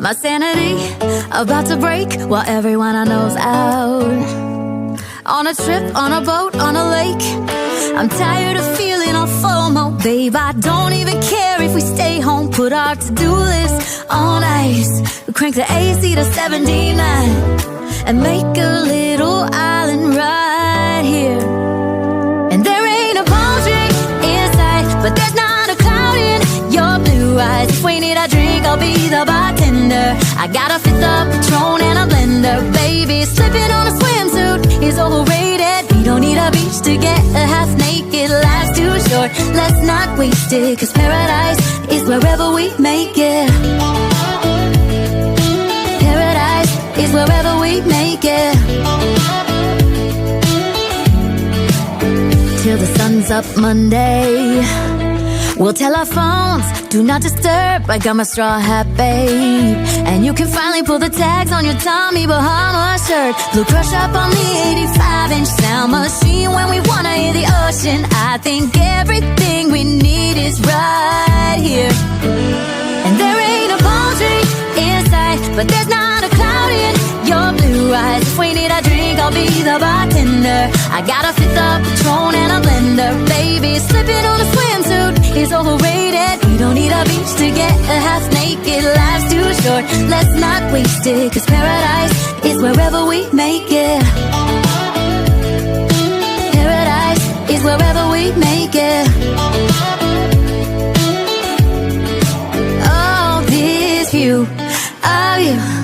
My sanity about to break while everyone I know's out. On a trip, on a boat, on a lake. I'm tired of feeling all FOMO, babe. I don't even care if we stay home. Put our to-do list on ice. We crank the AC to 79 and make a little island right here. And there ain't a palm tree in sight, but there's not a cloud in your blue eyes. If we need a drink, I'll be the bartender. I got a fifth of Patron and a blender, baby. Slipping on a swimsuit is overrated. We don't need a beach to get half naked. Life's too short, let's not waste it, 'cause paradise is wherever we make it. Paradise is wherever we make it. Till the sun's up Monday, we'll tell our phones, do not disturb. I got my straw hat, babe. And you can finally pull the tags on your Tommy Bahama shirt. Blue crush up on the 85-inch sound machine when we wanna hear the ocean. I think everything we need is right here. And there ain't a palm tree in sight, but there's not a cloud in your blue eyes. If we need a drink, I'll be the bartender. I got a fifth of Patron and a blender, baby. Slipping on a swimsuit is overrated. We don't need a beach to get half naked. Life's too short, let's not waste it, 'cause paradise is wherever we make it. Paradise is wherever we make it. Oh, this view of you